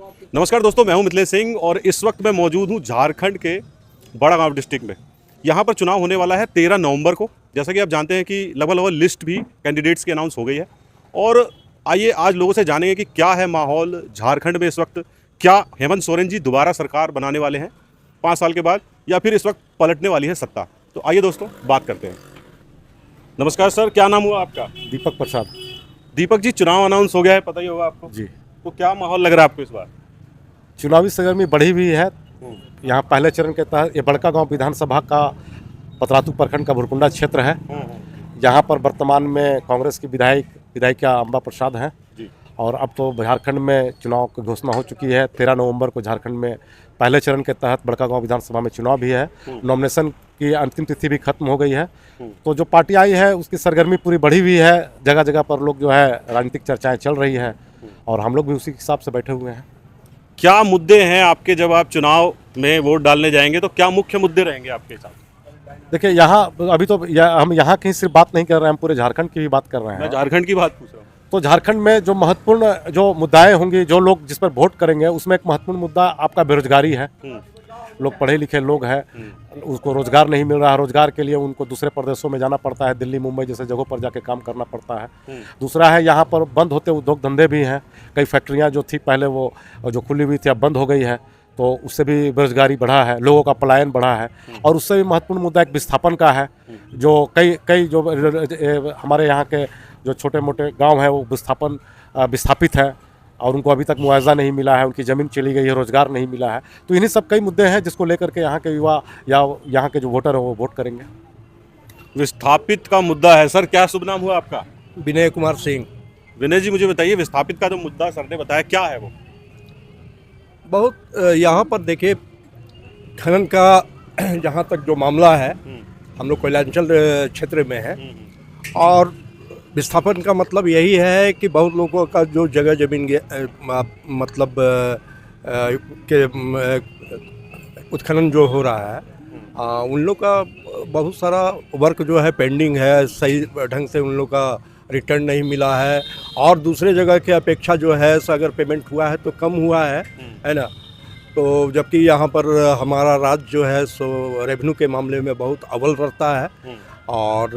नमस्कार दोस्तों, मैं हूं मिथिलेश सिंह और इस वक्त मैं मौजूद हूं झारखंड के बड़ा गांव डिस्ट्रिक्ट में। यहां पर चुनाव होने वाला है 13 नवंबर को। जैसा कि आप जानते हैं कि लगभग लिस्ट भी कैंडिडेट्स की अनाउंस हो गई है। और आइए आज लोगों से जानेंगे कि क्या है माहौल झारखंड में इस वक्त। क्या हेमंत सोरेन जी दोबारा सरकार बनाने वाले हैं 5 साल के बाद, या फिर इस वक्त पलटने वाली है सत्ता। तो आइए दोस्तों बात करते हैं। नमस्कार सर, क्या नाम हुआ आपका? दीपक प्रसाद दीपक जी, चुनाव अनाउंस हो गया है, पता ही होगा आपको जी। तो क्या माहौल लग रहा है आपको इस बार? चुनावी सरगर्मी बढ़ी हुई है। यहाँ पहले चरण के तहत ये बड़का गांव विधानसभा का पतरातू प्रखंड का भुरकुंडा क्षेत्र है। यहाँ पर वर्तमान में कांग्रेस की विधायिका अम्बा प्रसाद हैं जी। और अब तो झारखंड में चुनाव की घोषणा हो चुकी है। 13 नवंबर को झारखंड में पहले चरण के तहत बड़का गांव विधानसभा में चुनाव भी है। नॉमिनेशन की अंतिम तिथि भी खत्म हो गई है। तो जो पार्टी आई है उसकी सरगर्मी पूरी बढ़ी हुई है। जगह जगह पर लोग जो है राजनीतिक चर्चाएं चल रही है और हम लोग भी उसी हिसाब से बैठे हुए हैं। क्या मुद्दे हैं आपके, जब आप चुनाव में वोट डालने जाएंगे तो क्या मुख्य मुद्दे रहेंगे आपके हिसाब से? देखिए, यहाँ अभी तो हम यहाँ की सिर्फ बात नहीं कर रहे हैं, हम पूरे झारखंड की भी बात कर रहे हैं। मैं झारखंड की बात पूछ रहा हूँ। तो झारखंड में जो महत्वपूर्ण जो मुद्दाएं होंगी, जो लोग जिस पर वोट करेंगे, उसमें एक महत्वपूर्ण मुद्दा आपका बेरोजगारी है। लोग पढ़े लिखे लोग हैं, उसको रोजगार नहीं मिल रहा है। रोजगार के लिए उनको दूसरे प्रदेशों में जाना पड़ता है, दिल्ली मुंबई जैसे जगहों पर जाके काम करना पड़ता है। दूसरा है, यहाँ पर बंद होते उद्योग धंधे भी हैं। कई फैक्ट्रियाँ जो थी पहले वो जो खुली हुई थी अब बंद हो गई है, तो उससे भी बेरोजगारी बढ़ा है, लोगों का पलायन बढ़ा है। और उससे भी महत्वपूर्ण मुद्दा एक विस्थापन का है। जो कई जो हमारे यहाँ के जो छोटे मोटे गाँव हैं वो विस्थापित है और उनको अभी तक मुआवजा नहीं मिला है, उनकी ज़मीन चली गई है, रोजगार नहीं मिला है। तो इन्हीं सब कई मुद्दे हैं जिसको लेकर के यहाँ के युवा या यहाँ के जो वोटर हैं वो वोट करेंगे। विस्थापित का मुद्दा है सर, क्या शुभ नाम हुआ आपका? विनय कुमार सिंह। विनय जी, मुझे बताइए विस्थापित का जो मुद्दा सर ने बताया क्या है वो? बहुत यहाँ पर देखिए, खनन का जहाँ तक जो मामला है, हम लोग कोयलांचल क्षेत्र में है और विस्थापन का मतलब यही है कि बहुत लोगों का जो जगह जमीन मतलब के उत्खनन जो हो रहा है, उन लोग का बहुत सारा वर्क जो है पेंडिंग है, सही ढंग से उन लोग का रिटर्न नहीं मिला है और दूसरे जगह के अपेक्षा जो है सो अगर पेमेंट हुआ है तो कम हुआ है ना। तो जबकि यहाँ पर हमारा राज्य जो है सो रेवेन्यू के मामले में बहुत अव्वल रहता है और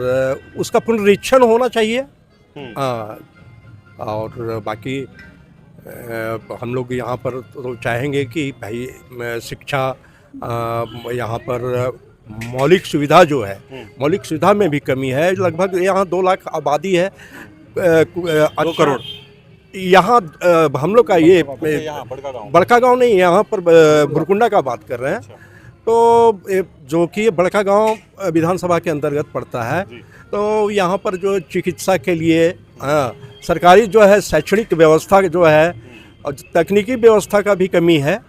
उसका पुनरीक्षण होना चाहिए। और बाकी हम लोग यहाँ पर तो चाहेंगे कि भाई शिक्षा, यहाँ पर मौलिक सुविधा जो है, मौलिक सुविधा में भी कमी है। लगभग यहाँ 2 लाख आबादी है, 2 करोड़ यहाँ हम लोग का ये बड़का गांव नहीं, यहाँ पर भुरकुंडा का बात कर रहे हैं। तो जो कि बड़का गांव विधानसभा के अंतर्गत पड़ता है। तो यहाँ पर जो चिकित्सा के लिए सरकारी जो है शैक्षणिक व्यवस्था जो है और तकनीकी व्यवस्था का भी कमी है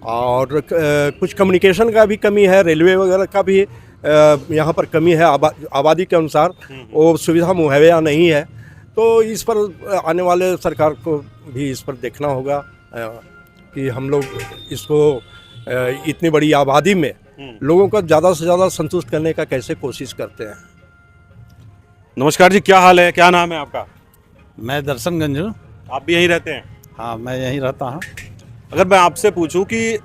और कुछ कम्युनिकेशन का भी कमी है, रेलवे वगैरह का भी यहाँ पर कमी है। आबादी के अनुसार वो सुविधा मुहैया नहीं है। तो इस पर आने वाले सरकार को भी इस पर देखना होगा कि हम लोग इसको इतनी बड़ी आबादी में लोगों को ज़्यादा से ज़्यादा संतुष्ट करने का कैसे कोशिश करते हैं। नमस्कार जी, क्या हाल है, क्या नाम है आपका? मैं दर्शन गंजू। आप भी यहीं रहते हैं? हाँ, मैं यहीं रहता हूँ। अगर मैं आपसे पूछूं कि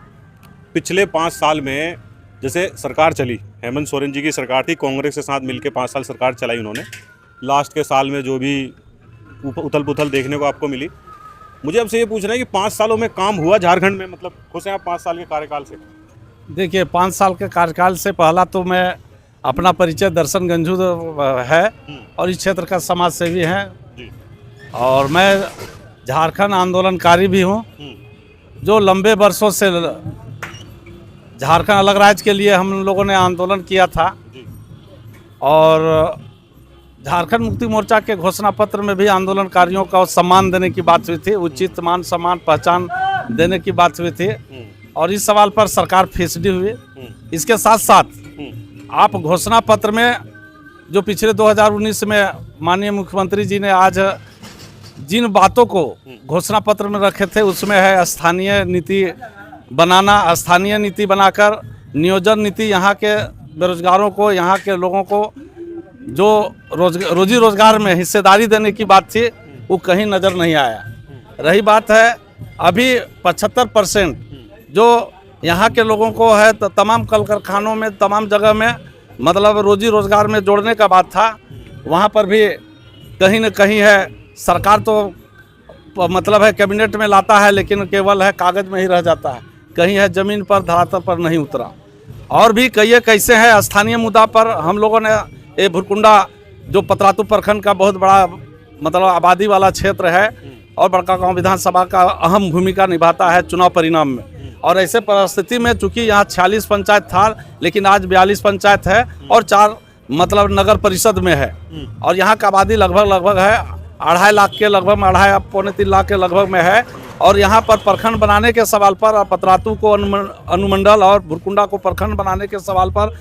पिछले 5 साल में जैसे सरकार चली, हेमंत सोरेन जी की सरकार थी, कांग्रेस के साथ मिलकर 5 साल सरकार चलाई उन्होंने। लास्ट के साल में जो भी उथल पुथल देखने को आपको मिली, मुझे आपसे ये पूछना है कि 5 सालों में काम हुआ झारखंड में? मतलब खुश हैं आप 5 साल के कार्यकाल से? देखिए, 5 साल के कार्यकाल से पहला तो मैं अपना परिचय दर्शन गंजू है और इस क्षेत्र का समाज सेवी है और मैं झारखंड आंदोलनकारी भी हूँ। जो लंबे वर्षों से झारखंड अलग राज्य के लिए हम लोगों ने आंदोलन किया था और झारखंड मुक्ति मोर्चा के घोषणा पत्र में भी आंदोलनकारियों का सम्मान देने की बात हुई थी, उचित मान सम्मान पहचान देने की बात हुई थी और इस सवाल पर सरकार फिसडी हुई। इसके साथ साथ आप घोषणा पत्र में जो पिछले 2019 में माननीय मुख्यमंत्री जी ने आज जिन बातों को घोषणा पत्र में रखे थे उसमें है स्थानीय नीति बनाना, स्थानीय नीति बनाकर नियोजन नीति यहाँ के बेरोजगारों को, यहाँ के लोगों को जो रोजी रोजगार में हिस्सेदारी देने की बात थी वो कहीं नज़र नहीं आया। रही बात है अभी 75% जो यहाँ के लोगों को है तो तमाम कल कारखानों में तमाम जगह में मतलब रोजी रोजगार में जोड़ने का बात था, वहाँ पर भी कहीं न कहीं है सरकार तो मतलब है कैबिनेट में लाता है लेकिन केवल है कागज़ में ही रह जाता है, कहीं है ज़मीन पर धरातल पर नहीं उतरा। और भी कई कैसे है स्थानीय मुद्दा पर हम लोगों ने ये भुरकुंडा जो पतरातू प्रखंड का बहुत बड़ा मतलब आबादी वाला क्षेत्र है और बड़कागांव विधानसभा का अहम भूमिका निभाता है चुनाव परिणाम में। और ऐसे परिस्थिति में चूंकि यहाँ 46 पंचायत था लेकिन आज 42 पंचायत है और 4 मतलब नगर परिषद में है और यहाँ का आबादी लगभग है 2.5 लाख के लगभग में 2.5 पौने 3 लाख के लगभग में है। और यहाँ पर प्रखंड बनाने के सवाल पर पतरातू को अनुमंडल और भुरकुंडा को प्रखंड बनाने के सवाल पर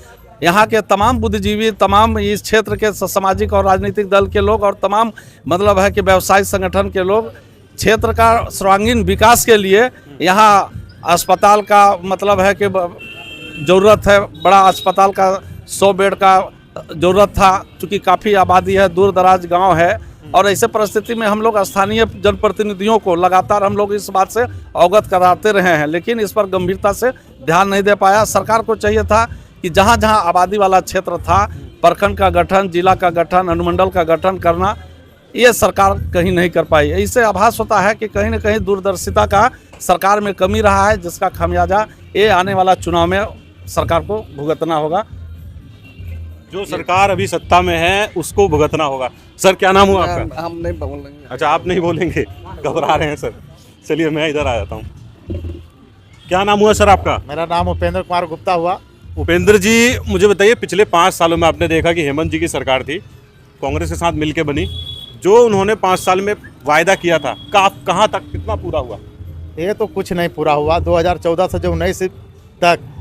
यहाँ के तमाम बुद्धिजीवी, तमाम इस क्षेत्र के सामाजिक और राजनीतिक दल के लोग और तमाम मतलब है कि व्यवसायिक संगठन के लोग क्षेत्र का सर्वांगीण विकास के लिए यहाँ अस्पताल का मतलब है कि ज़रूरत है, बड़ा अस्पताल का 100 बेड का ज़रूरत था चूँकि काफ़ी आबादी है, दूर दराज गाँव है। और ऐसे परिस्थिति में हम लोग स्थानीय जनप्रतिनिधियों को लगातार हम लोग इस बात से अवगत कराते रहे हैं लेकिन इस पर गंभीरता से ध्यान नहीं दे पाया। सरकार को चाहिए था कि जहाँ जहाँ आबादी वाला क्षेत्र था प्रखंड का गठन, जिला का गठन, अनुमंडल का गठन करना, ये सरकार कहीं नहीं कर पाई। इससे आभास होता है कि कहीं न कहीं दूरदर्शिता का सरकार में कमी रहा है जिसका खामियाजा ये आने वाला चुनाव में सरकार को भुगतना होगा। जो सरकार अभी सत्ता में है उसको भुगतना होगा। सर क्या नाम हुआ आपका? हम नहीं बोलेंगे। अच्छा आप नहीं बोलेंगे, घबरा रहे हैं सर। चलिए मैं इधर आ जाता हूँ। क्या नाम हुआ सर आपका? मेरा नाम उपेंद्र कुमार गुप्ता हुआ। उपेंद्र जी मुझे बताइए, पिछले 5 सालों में आपने देखा कि हेमंत जी की सरकार थी, कांग्रेस के साथ मिलकर बनी, जो उन्होंने 5 साल में वायदा किया था कहाँ तक कितना पूरा हुआ? ये तो कुछ नहीं पूरा हुआ। 2014 से जो 19 तक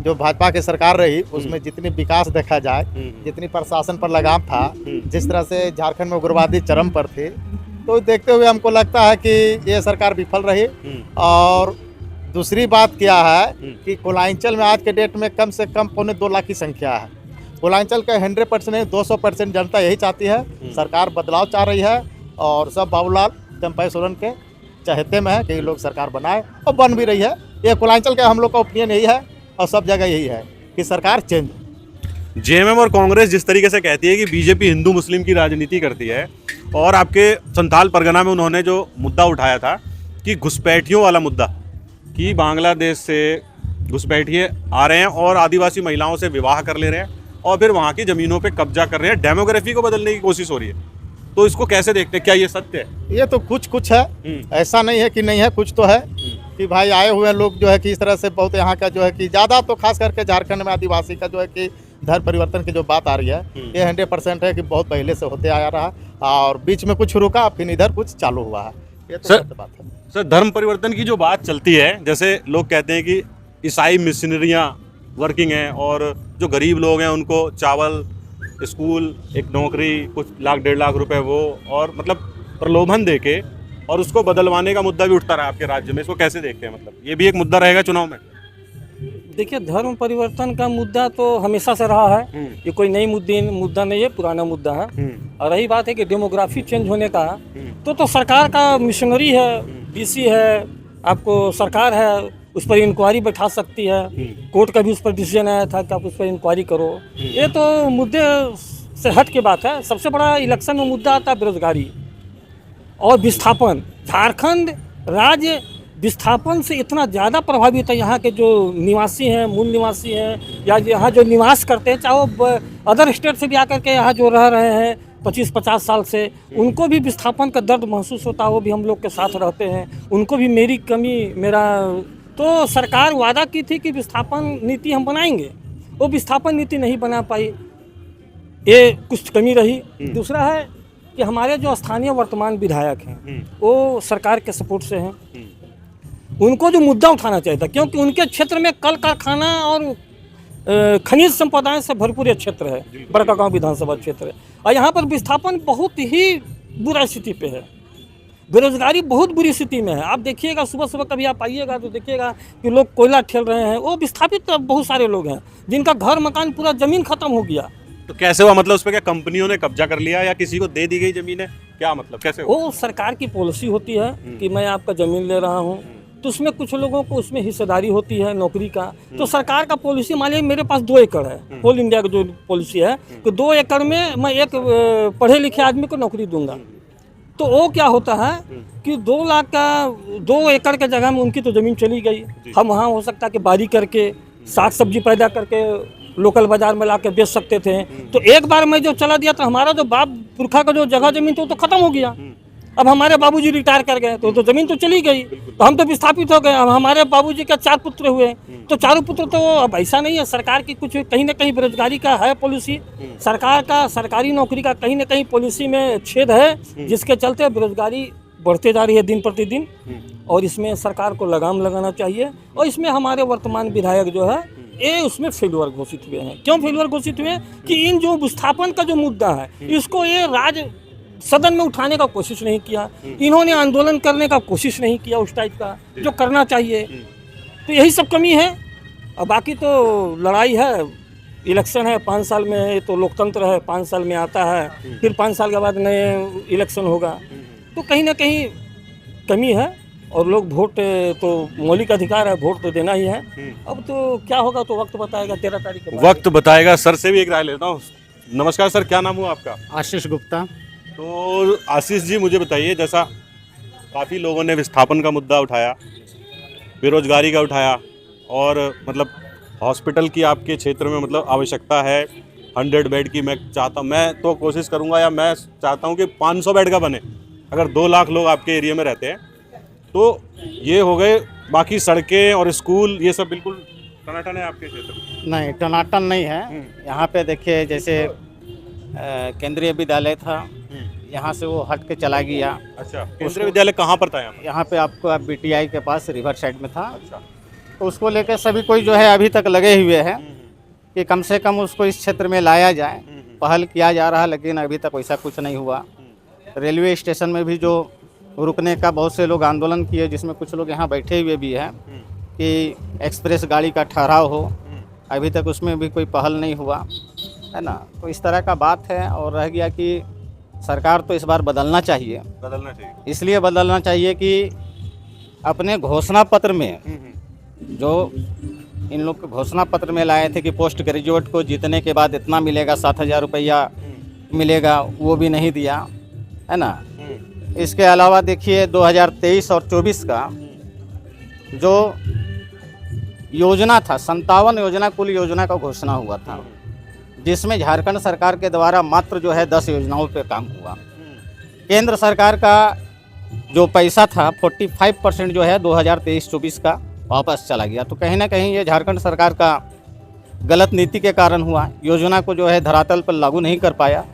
जो भाजपा की सरकार रही उसमें जितनी विकास देखा जाए, जितनी प्रशासन पर लगाम था, जिस तरह से झारखंड में उग्रवादी चरम पर थे, तो देखते हुए हमको लगता है कि ये सरकार विफल रही। और दूसरी बात क्या है कि कोलांचल में आज के डेट में कम से कम 2.25 लाख की संख्या है। कोलांचल का 100% नहीं 200% जनता यही चाहती है, सरकार बदलाव चाह रही है और सब बाबूलाल चंपा सोरेन के चहेते में है कि लोग सरकार बनाए और बन भी रही है। ये कोलांचल का हम लोग का ओपिनियन यही है और सब जगह यही है कि सरकार चेंज। जेएमएम और कांग्रेस जिस तरीके से कहती है कि बीजेपी हिंदू मुस्लिम की राजनीति करती है और आपके संथाल परगना में उन्होंने जो मुद्दा उठाया था कि घुसपैठियों वाला मुद्दा, कि बांग्लादेश से घुसपैठिए आ रहे हैं और आदिवासी महिलाओं से विवाह कर ले रहे हैं और फिर वहाँ की ज़मीनों पे कब्जा कर रहे हैं, डेमोग्राफी को बदलने की कोशिश हो रही है, तो इसको कैसे देखते हैं? क्या ये सत्य है? ये तो कुछ है, ऐसा नहीं है कि नहीं है, कुछ तो है कि भाई आए हुए लोग जो है कि इस तरह से बहुत यहाँ का जो है कि ज़्यादा तो खास करके झारखंड में आदिवासी का जो है कि धर्म परिवर्तन की जो बात आ रही है ये 100% है कि बहुत पहले से होते आया रहा और बीच में कुछ रुका फिर इधर कुछ चालू हुआ है। ये तो सत्य बात है। सर धर्म परिवर्तन की जो बात चलती है, जैसे लोग कहते हैं कि ईसाई मिशनरियाँ वर्किंग हैं और जो गरीब लोग हैं उनको चावल, स्कूल, एक नौकरी, कुछ लाख 1.5 लाख रुपए वो, और मतलब प्रलोभन देके और उसको बदलवाने का मुद्दा भी उठता रहा आपके राज्य में, इसको कैसे देखते हैं? मतलब ये भी एक मुद्दा रहेगा चुनाव में? देखिए, धर्म परिवर्तन का मुद्दा तो हमेशा से रहा है, ये कोई नई मुद्दा नहीं है, पुराना मुद्दा है। और रही बात है कि डेमोग्राफी चेंज होने का, तो सरकार का मिशनरी है, बीसी है, आपको सरकार है, उस पर इंक्वायरी बैठा सकती है, कोर्ट का भी उस पर डिसीजन आया था कि आप उस पर इंक्वायरी करो। ये तो मुद्दे से हट के बात है। सबसे बड़ा इलेक्शन में मुद्दा आता है बेरोजगारी और विस्थापन। झारखंड राज्य विस्थापन से इतना ज़्यादा प्रभावित है। यहाँ के जो निवासी हैं, मूल निवासी हैं या यहाँ जो निवास करते हैं, चाहे वो अदर स्टेट से भी आकर के यहाँ जो रह रहे हैं 25-50 साल से, उनको भी विस्थापन का दर्द महसूस होता है। वो भी हम लोग के साथ रहते हैं, उनको भी मेरी कमी, मेरा तो सरकार वादा की थी कि विस्थापन नीति हम बनाएंगे, वो विस्थापन नीति नहीं बना पाई, ये कुछ कमी रही। दूसरा है कि हमारे जो स्थानीय वर्तमान विधायक हैं वो सरकार के सपोर्ट से हैं, उनको जो मुद्दा उठाना चाहिए था, क्योंकि उनके क्षेत्र में कल कारखाना और खनिज संपदाएं से भरपूर ये क्षेत्र है, बड़कागांव विधानसभा क्षेत्र है। और यहाँ पर विस्थापन बहुत ही बुरा स्थिति पे है, बेरोजगारी बहुत बुरी स्थिति में है। आप देखिएगा, सुबह सुबह कभी आप आइएगा तो देखिएगा कि लोग कोयला ठेल रहे हैं, वो विस्थापित बहुत सारे लोग हैं जिनका घर मकान पूरा ज़मीन ख़त्म हो गया, तो कैसे हुआ, मतलब उस पर क्या कंपनियों ने कब्जा कर लिया या किसी को दे दी गई जमीन है, क्या मतलब कैसे हुआ? वो सरकार की पॉलिसी होती है कि मैं आपका ज़मीन ले रहा हूँ, तो उसमें कुछ लोगों को उसमें हिस्सेदारी होती है नौकरी का। तो सरकार का पॉलिसी, मान लीजिए मेरे पास 2 एकड़ है, ऑल इंडिया की जो पॉलिसी है कि 2 एकड़ में मैं एक पढ़े लिखे आदमी को नौकरी दूंगा। तो वो क्या होता है कि 2 लाख का 2 एकड़ के जगह में उनकी तो ज़मीन चली गई। हम वहाँ हो सकता है कि बारी करके साग सब्जी पैदा करके लोकल बाजार में ला के बेच सकते थे। तो एक बार मैं जो चला दिया तो हमारा जो बाप पुरखा का जो जगह जमीन थी वो तो खत्म हो गया। अब हमारे बाबूजी रिटायर कर गए तो जमीन तो चली गई, तो हम तो विस्थापित हो गए। अब हमारे बाबूजी का 4 पुत्र हुए, तो 4 पुत्र तो अब ऐसा नहीं है। सरकार की कुछ कहीं ना कहीं बेरोजगारी का है पॉलिसी, सरकार का सरकारी नौकरी का कहीं ना कहीं पॉलिसी में छेद है, जिसके चलते बेरोजगारी बढ़ते जा रही है दिन प्रतिदिन। और इसमें सरकार को लगाम लगाना चाहिए। और इसमें हमारे वर्तमान विधायक जो है ये उसमें फेलुअर घोषित हुए हैं। क्यों फेलुअर घोषित हुए हैं कि इन जो विस्थापन का जो मुद्दा है इसको ये राज्य सदन में उठाने का कोशिश नहीं किया, इन्होंने आंदोलन करने का कोशिश नहीं किया उस टाइप का जो करना चाहिए। तो यही सब कमी है। और बाकी तो लड़ाई है, इलेक्शन है 5 साल में, ये तो लोकतंत्र है, 5 साल में आता है, फिर 5 साल के बाद नए इलेक्शन होगा। तो कहीं ना कहीं कमी है। और लोग वोट तो मौलिक अधिकार है, वोट तो देना ही है। अब तो क्या होगा तो वक्त बताएगा, 13 तारीख के बाद। वक्त बताएगा। सर से भी एक राय लेता हूँ। नमस्कार सर, क्या नाम हुआ आपका? आशीष गुप्ता। तो आशीष जी मुझे बताइए, जैसा काफ़ी लोगों ने विस्थापन का मुद्दा उठाया, बेरोजगारी का उठाया, और मतलब हॉस्पिटल की आपके क्षेत्र में मतलब आवश्यकता है 100 बेड की। मैं तो कोशिश करूंगा, या मैं चाहता हूं कि 500 बेड का बने। अगर 2 लाख लोग आपके एरिया में रहते हैं तो ये हो गए। बाकी सड़कें और स्कूल ये सब बिल्कुल टनाटन है आपके क्षेत्र में? नहीं, टनाटन नहीं है। यहाँ पे देखिए, जैसे केंद्रीय विद्यालय था, यहाँ से वो हट के चला गया। अच्छा, केंद्रीय विद्यालय कहाँ पर था? यहाँ पे आपको BTI के पास रिवर साइड में था। अच्छा, तो उसको लेकर सभी कोई जो है अभी तक लगे हुए हैं कि कम से कम उसको इस क्षेत्र में लाया जाए। पहल किया जा रहा है, लेकिन अभी तक वैसा कुछ नहीं हुआ। रेलवे स्टेशन में भी जो रुकने का बहुत से लोग आंदोलन किए, जिसमें कुछ लोग यहाँ बैठे हुए भी हैं कि एक्सप्रेस गाड़ी का ठहराव हो, अभी तक उसमें भी कोई पहल नहीं हुआ है ना। तो इस तरह का बात है। और रह गया कि सरकार तो इस बार बदलना चाहिए। इसलिए बदलना चाहिए कि अपने घोषणा पत्र में जो इन लोग के घोषणा पत्र में लाए थे कि पोस्ट ग्रेजुएट को जीतने के बाद इतना मिलेगा, 7,000 रुपया मिलेगा, वो भी नहीं दिया है ना। इसके अलावा देखिए 2023 और 24 का जो योजना था, 57 योजना कुल योजना का घोषणा हुआ था, जिसमें झारखंड सरकार के द्वारा मात्र जो है 10 योजनाओं पे काम हुआ। केंद्र सरकार का जो पैसा था 45% जो है 2023-24 का वापस चला गया। तो कहीं ना कहीं ये झारखंड सरकार का गलत नीति के कारण हुआ। योजना को जो है धरातल पर लागू नहीं कर पाया।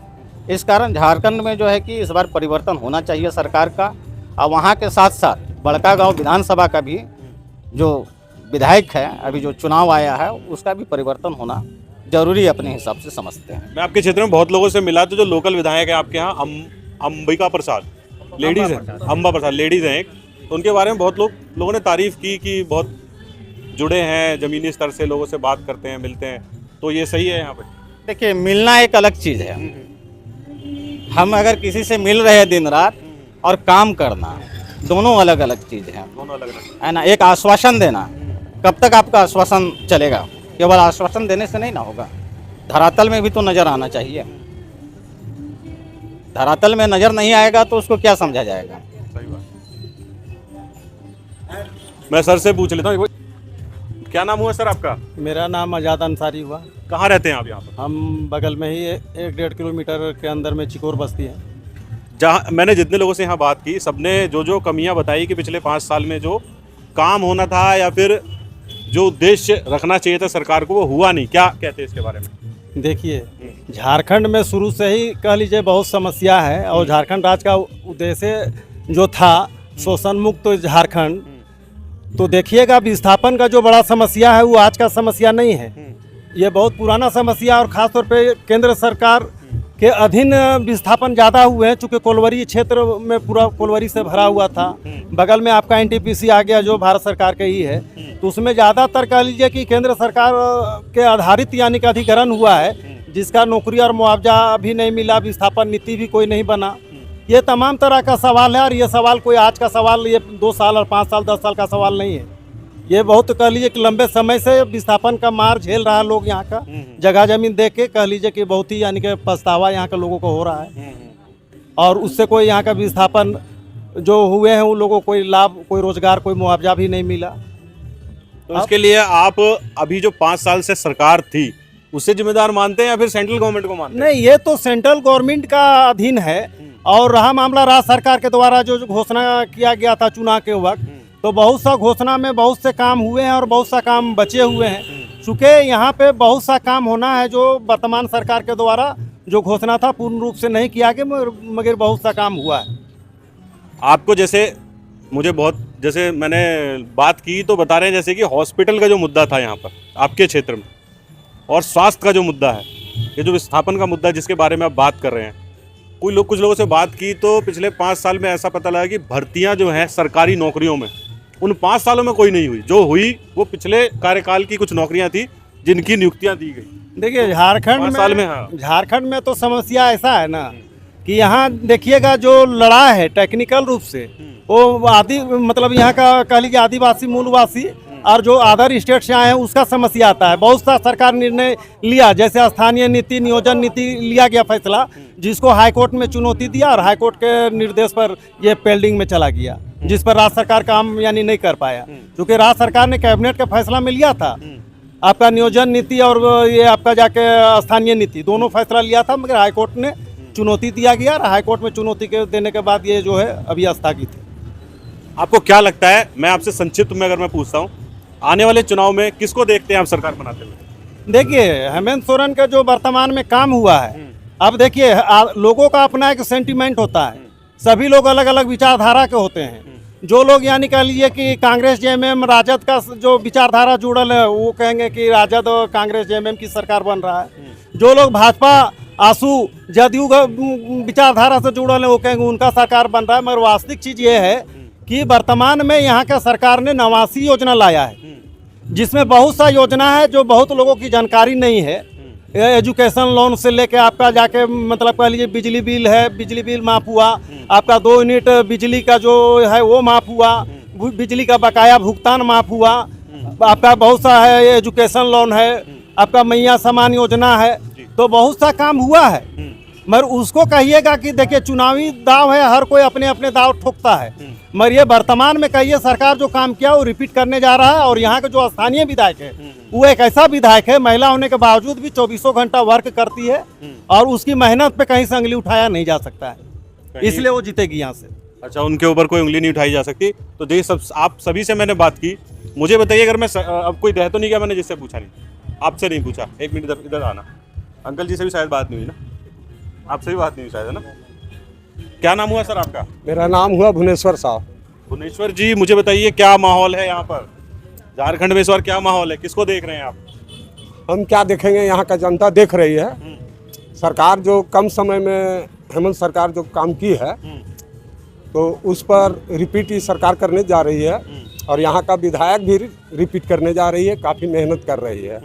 इस कारण झारखंड में जो है कि इस बार परिवर्तन होना चाहिए सरकार का। और वहाँ के साथ साथ बड़कागांव विधानसभा का भी जो विधायक है, अभी जो चुनाव आया है, उसका भी परिवर्तन होना जरूरी अपने हिसाब से समझते हैं। मैं आपके क्षेत्र में बहुत लोगों से मिला, तो जो लोकल विधायक है आपके यहाँ अंबिका प्रसाद, लेडीज़ हैं, अंबा प्रसाद लेडीज़ हैं एक, तो उनके बारे में बहुत लोगों ने तारीफ़ की कि बहुत जुड़े हैं, ज़मीनी स्तर से लोगों से बात करते हैं, मिलते हैं। तो ये सही है यहाँ पर? देखिए, मिलना एक अलग चीज़ है। हम अगर किसी से मिल रहे हैं दिन रात, और काम करना, दोनों अलग अलग चीज़ हैं। दोनों अलग अलग है ना। एक आश्वासन देना, कब तक आपका आश्वासन चलेगा? केवल आश्वासन देने से नहीं ना होगा, धरातल में भी तो नज़र आना चाहिए। धरातल में नज़र नहीं आएगा तो उसको क्या समझा जाएगा? सही बात। मैं सर से पूछ लेता हूँ, क्या नाम हुआ सर आपका? मेरा नाम आज़ाद अंसारी हुआ। कहाँ रहते हैं आप यहाँ पर? हम बगल में ही 1-1.5 किलोमीटर के अंदर में चिकोर बस्ती है। जहाँ मैंने जितने लोगों से यहाँ बात की, सबने जो कमियाँ बताई कि पिछले 5 साल में जो काम होना था या फिर जो उद्देश्य रखना चाहिए था सरकार को, वो हुआ नहीं। क्या कहते हैं इसके बारे में? देखिए, झारखंड में शुरू से ही कह लीजिए बहुत समस्या है। और झारखंड राज्य का उद्देश्य जो था शोषण मुक्त झारखंड, तो देखिएगा विस्थापन का जो बड़ा समस्या है वो आज का समस्या नहीं है, ये बहुत पुराना समस्या। और ख़ासतौर पे केंद्र सरकार के अधीन विस्थापन ज़्यादा हुए हैं, चूँकि कोलवरी क्षेत्र में पूरा कोलवरी से भरा हुआ था। बगल में आपका NTPC आ गया जो भारत सरकार का ही है, तो उसमें ज़्यादातर कह लीजिए कि केंद्र सरकार के आधारित यानी कि अधिग्रहण हुआ है। जिसका नौकरी और मुआवजा भी नहीं मिला, विस्थापन नीति भी कोई नहीं बना। ये तमाम तरह का सवाल है और ये सवाल कोई आज का सवाल, ये 2 साल और 5 साल 10 साल का सवाल नहीं है। ये बहुत कह लीजिए कि लंबे समय से विस्थापन का मार झेल रहा है लोग यहाँ का। जगह जमीन देख के कह लीजिए कि बहुत ही यानी कि पछतावा यहाँ के लोगों को हो रहा है और उससे कोई यहाँ का विस्थापन जो हुए हैं उन लोगों को कोई लाभ, कोई रोजगार, कोई मुआवजा भी नहीं मिला। तो इसके लिए आप अभी जो 5 साल से सरकार थी उससे जिम्मेदार मानते हैं या फिर सेंट्रल गवर्नमेंट को मानते हैं? नहीं, ये तो सेंट्रल गवर्नमेंट का अधीन है और रहा मामला राज्य सरकार के द्वारा जो घोषणा किया गया था चुनाव के वक्त, तो बहुत सा घोषणा में बहुत से काम हुए हैं और बहुत सा काम बचे हुए हैं। चूँकि यहाँ पे बहुत सा काम होना है जो वर्तमान सरकार के द्वारा जो घोषणा था पूर्ण रूप से नहीं किया गया, मगर बहुत सा काम हुआ है। आपको जैसे मुझे बहुत जैसे मैंने बात की तो बता रहे हैं जैसे कि हॉस्पिटल का जो मुद्दा था यहाँ पर आपके क्षेत्र में और स्वास्थ्य का जो मुद्दा है, ये जो विस्थापन का मुद्दा जिसके बारे में आप बात कर रहे हैं, कुछ लोगों से बात की तो पिछले 5 साल में ऐसा पता लगा कि भर्तियां जो हैं सरकारी नौकरियों में उन 5 सालों में कोई नहीं हुई। जो हुई वो पिछले कार्यकाल की कुछ नौकरियां थी जिनकी नियुक्तियां दी गई। देखिए झारखंड में हाँ। झारखंड में तो समस्या ऐसा है ना कि यहाँ देखिएगा जो लड़ाई है टेक्निकल रूप से वो मतलब यहाँ का कह लीजिए आदिवासी मूलवासी और जो अदर स्टेट से आए हैं उसका समस्या आता है। बहुत सा सरकार निर्णय लिया, जैसे स्थानीय नीति, नियोजन नीति लिया गया फैसला, जिसको हाईकोर्ट में चुनौती दिया और हाईकोर्ट के निर्देश पर ये पेंडिंग में चला गया, जिस पर राज्य सरकार काम यानी नहीं कर पाया। क्योंकि राज्य सरकार ने कैबिनेट का फैसला में लिया था आपका नियोजन नीति और ये आपका जाके स्थानीय नीति दोनों फैसला लिया था, मगर हाईकोर्ट ने चुनौती दिया गया और हाईकोर्ट में चुनौती के देने के बाद ये जो है अभी स्थगित है। आपको क्या लगता है, मैं आपसे संक्षिप्त में अगर मैं पूछता हूँ, आने वाले चुनाव में किसको देखते हैं आप सरकार बनाते हुए? देखिए हेमंत सोरेन का जो वर्तमान में काम हुआ है, अब देखिए लोगों का अपना एक सेंटिमेंट होता है, सभी लोग अलग अलग विचारधारा के होते हैं। जो लोग यानी कह लीजिए कि कांग्रेस जेएमएम राजद का जो विचारधारा जुड़ल है वो कहेंगे कि राजद और कांग्रेस जेएमएम की सरकार बन रहा है। जो लोग भाजपा आंसू जदयू का विचारधारा से जुड़ल है वो कहेंगे उनका सरकार बन रहा है। मगर वास्तविक चीज़ ये है कि वर्तमान में यहाँ का सरकार ने 89 योजना लाया है, जिसमें बहुत सा योजना है जो बहुत लोगों की जानकारी नहीं है। एजुकेशन लोन से लेके आपका जाके मतलब कह लीजिए बिजली बिल है, बिजली बिल माफ़ हुआ, आपका 2 यूनिट बिजली का जो है वो माफ़ हुआ, बिजली का बकाया भुगतान माफ़ हुआ, आपका बहुत सा है एजुकेशन लोन है, आपका मैया समान योजना है, तो बहुत सा काम हुआ है। मगर उसको कहिएगा कि देखिए चुनावी दाव है, हर कोई अपने अपने दाव ठोकता है, मगर ये वर्तमान में कहिए सरकार जो काम किया वो रिपीट करने जा रहा है। और यहाँ के जो स्थानीय विधायक है वो एक ऐसा विधायक है, महिला होने के बावजूद भी 24 घंटा वर्क करती है और उसकी मेहनत पे कहीं से उंगली उठाया नहीं जा सकता है, इसलिए वो जीतेगी यहाँ से। अच्छा, उनके ऊपर कोई उंगली नहीं उठाई जा सकती। तो देखिए सब आप सभी से मैंने बात की, मुझे बताइए अगर मैं अब कोई रह तो नहीं गया मैंने जिससे पूछा नहीं, आपसे नहीं पूछा, 1 मिनट इधर आना। अंकल जी से भी शायद बात नहीं हुई ना, आपसे भी बात नहीं हुई शायद, है ना? क्या नाम हुआ सर आपका? मेरा नाम हुआ भुवनेश्वर साहब। भुवनेश्वर जी, मुझे बताइए क्या माहौल है यहाँ पर झारखंड में इस बार, क्या माहौल है, किसको देख रहे हैं आप? हम क्या देखेंगे, यहाँ का जनता देख रही है। सरकार जो कम समय में हेमंत सरकार जो काम की है तो उस पर रिपीट ही सरकार करने जा रही है और यहाँ का विधायक भी रिपीट करने जा रही है, काफ़ी मेहनत कर रही है।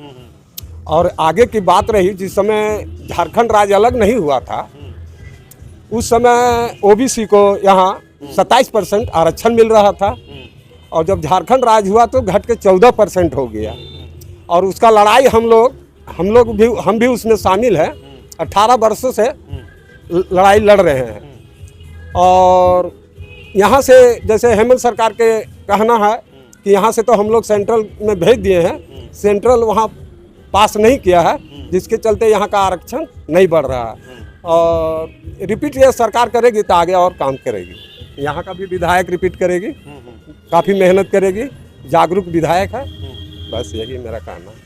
और आगे की बात रही, जिस समय झारखंड राज्य अलग नहीं हुआ था उस समय ओबीसी को यहाँ 27% आरक्षण मिल रहा था और जब झारखंड राज्य हुआ तो घट के 14% हो गया। और उसका लड़ाई हम भी उसमें शामिल हैं, 18 वर्षों से लड़ाई लड़ रहे हैं। और यहाँ से जैसे हेमंत सरकार के कहना है कि यहाँ से तो हम लोग सेंट्रल में भेज दिए हैं, सेंट्रल वहाँ पास नहीं किया है, जिसके चलते यहाँ का आरक्षण नहीं बढ़ रहा है। और रिपीट ये सरकार करेगी तो आगे और काम करेगी। यहाँ का भी विधायक रिपीट करेगी, काफ़ी मेहनत करेगी, जागरूक विधायक है, बस यही मेरा कहना है।